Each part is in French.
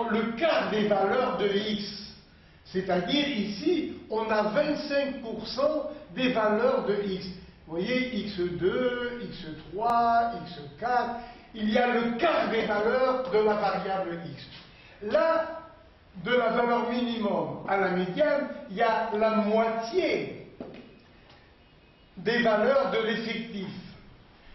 le quart des valeurs de x. C'est-à-dire ici, on a 25% des valeurs de x. Vous voyez, x2, x3, x4, il y a le quart des valeurs de la variable x. Là, de la valeur minimum à la médiane, il y a la moitié des valeurs de l'effectif.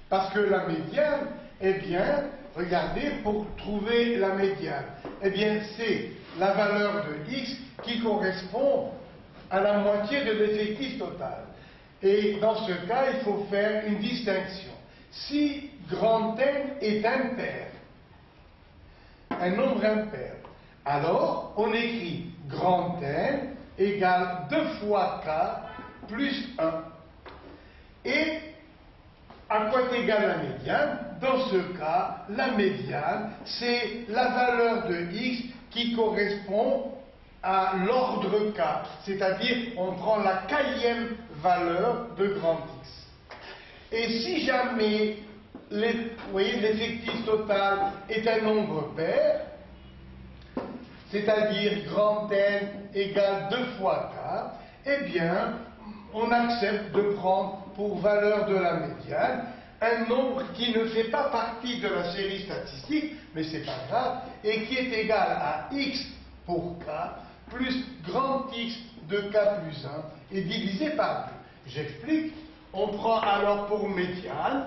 Parce que la médiane, eh bien, regardez, pour trouver la médiane, eh bien, c'est la valeur de x qui correspond à la moitié de l'effectif total. Et dans ce cas, il faut faire une distinction. Si grand N est impair, un nombre impair, alors on écrit grand N égale 2 fois K plus 1. Et à quoi est égale la médiane? Dans ce cas, la médiane, c'est la valeur de x qui correspond à l'ordre K, c'est-à-dire on prend la kème valeur de grand X. Et si jamais l'effectif total est un nombre pair, c'est-à-dire grand N égale 2 fois K, eh bien, on accepte de prendre pour valeur de la médiane un nombre qui ne fait pas partie de la série statistique, mais c'est pas grave, et qui est égal à x pour K, plus grand X de K plus 1 et divisé par 2. J'explique. On prend alors pour médiane,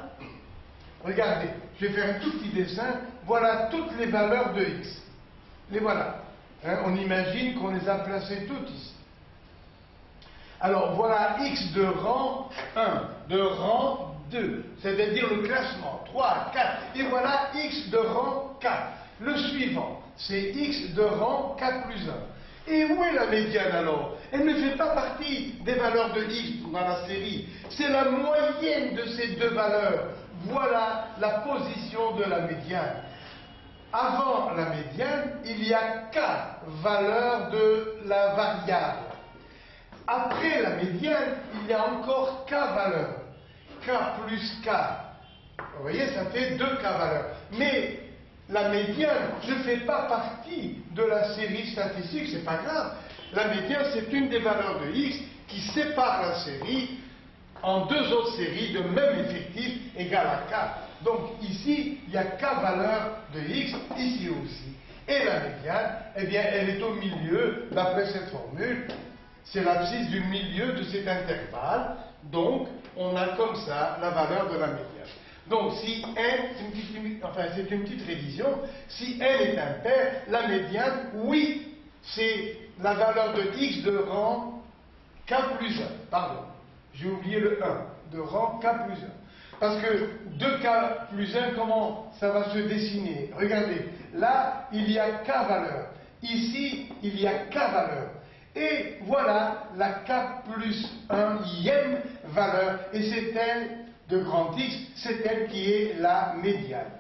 regardez, je vais faire un tout petit dessin, voilà toutes les valeurs de X. Les voilà. Hein, on imagine qu'on les a placées toutes ici. Alors voilà X de rang 1, de rang 2, c'est-à-dire le classement, 3, 4, et voilà X de rang 4. Le suivant, c'est X de rang 4 plus 1. Et où est la médiane alors? Elle ne fait pas partie des valeurs de x dans la série. C'est la moyenne de ces deux valeurs. Voilà la position de la médiane. Avant la médiane, il y a k valeurs de la variable. Après la médiane, il y a encore k valeurs. K plus k. Vous voyez, ça fait 2k valeurs. Mais la médiane ne fait pas partie de la série statistique, c'est pas grave. La médiane, c'est une des valeurs de x qui sépare la série en deux autres séries de même effectif égale à k. Donc ici, il y a k valeurs de x, ici aussi. Et la médiane, eh bien, elle est au milieu, d'après cette formule. C'est l'abscisse du milieu de cet intervalle. Donc, on a comme ça la valeur de la médiane. Donc, si n, c'est une petite révision, si n est impair, la médiane, oui, c'est la valeur de x de rang k plus 1. Pardon, j'ai oublié le 1, de rang k plus 1. Parce que 2k plus 1, comment ça va se dessiner? Regardez, là, il y a k valeurs. Ici, il y a k valeurs. Et voilà la k plus 1e valeur. Et c'est elle, de grand X, c'est elle qui est la médiane.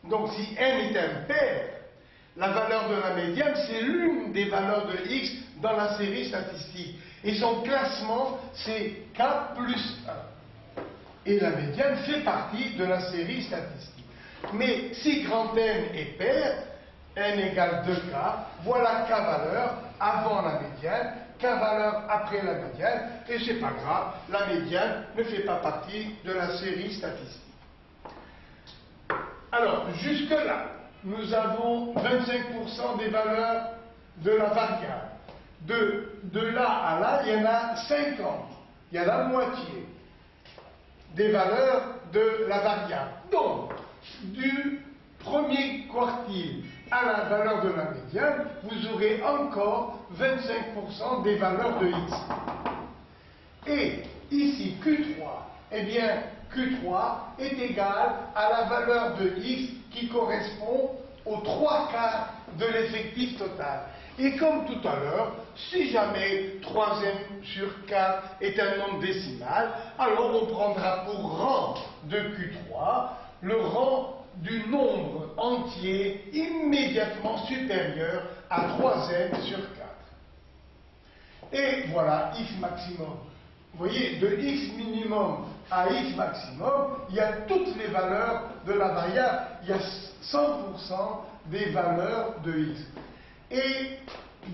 Donc si n est impair, la valeur de la médiane, c'est l'une des valeurs de x dans la série statistique. Et son classement, c'est k plus 1. Et la médiane fait partie de la série statistique. Mais si grand N est pair, n égale 2k, voilà k valeur avant la médiane, k valeur après la médiane, et c'est pas grave, la médiane ne fait pas partie de la série statistique. Alors, jusque-là, nous avons 25% des valeurs de la variable. De là à là, il y en a 50. Il y a la moitié des valeurs de la variable. Donc, du premier quartile à la valeur de la médiane, vous aurez encore 25% des valeurs de x. Et ici, Q3, eh bien, Q3 est égal à la valeur de x qui correspond aux 3 quarts de l'effectif total. Et comme tout à l'heure, si jamais 3n sur 4 est un nombre décimal, alors on prendra pour rang de Q3 le rang du nombre entier immédiatement supérieur à 3n sur 4. Et voilà x maximum. Vous voyez, de x minimum à x maximum, il y a toutes les valeurs de la variable. Il y a 100% des valeurs de x. Et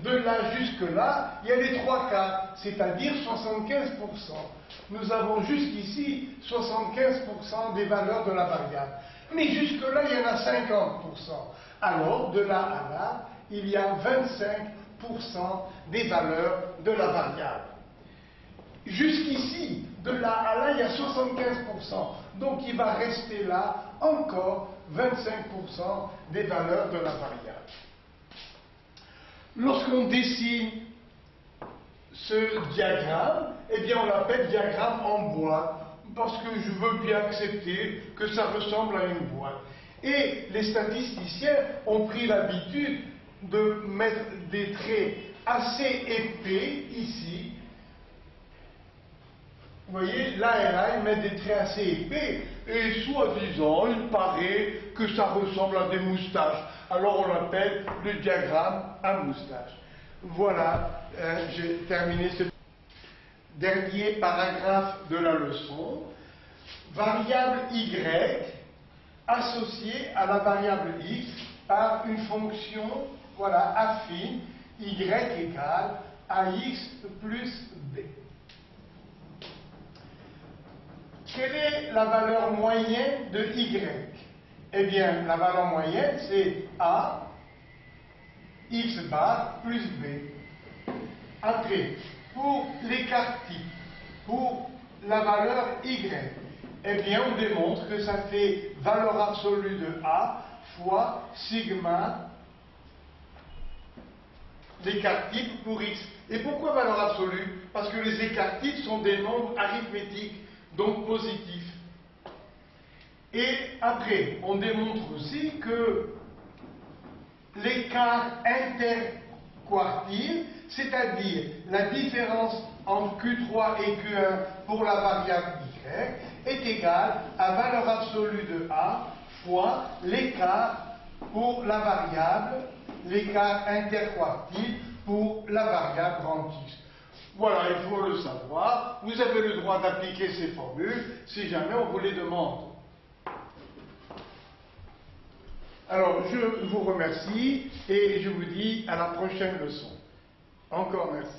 de là jusque-là, il y a les trois quarts, c'est-à-dire 75%. Nous avons jusqu'ici 75% des valeurs de la variable. Mais jusque-là, il y en a 50%. Alors, de là à là, il y a 25% des valeurs de la variable. Jusqu'ici, de là à là, il y a 75%. Donc, il va rester là encore 25% des valeurs de la variable. Lorsqu'on dessine ce diagramme, eh bien, on l'appelle diagramme en boîte, parce que je veux bien accepter que ça ressemble à une boîte. Et les statisticiens ont pris l'habitude de mettre des traits assez épais ici. Vous voyez, là et là, ils mettent des traits assez épais, et soi-disant, il paraît que ça ressemble à des moustaches. Alors on l'appelle le diagramme à moustache. Voilà, j'ai terminé ce dernier paragraphe de la leçon. Variable y associée à la variable x par une fonction, voilà, affine, y égale ax plus b. Quelle est la valeur moyenne de y? Eh bien, la valeur moyenne, c'est a x bar plus b. Après, pour l'écart type, pour la valeur y, eh bien, on démontre que ça fait valeur absolue de a fois sigma l'écart type pour x. Et pourquoi valeur absolue? Parce que les écarts types sont des nombres arithmétiques, donc positifs. Et après, on démontre aussi que l'écart interquartile, c'est-à-dire la différence entre Q3 et Q1 pour la variable y, est égal à valeur absolue de a fois l'écart pour la variable, l'écart interquartile pour la variable grand X. Voilà, il faut le savoir. Vous avez le droit d'appliquer ces formules si jamais on vous les demande. Alors, je vous remercie et je vous dis à la prochaine leçon. Encore merci.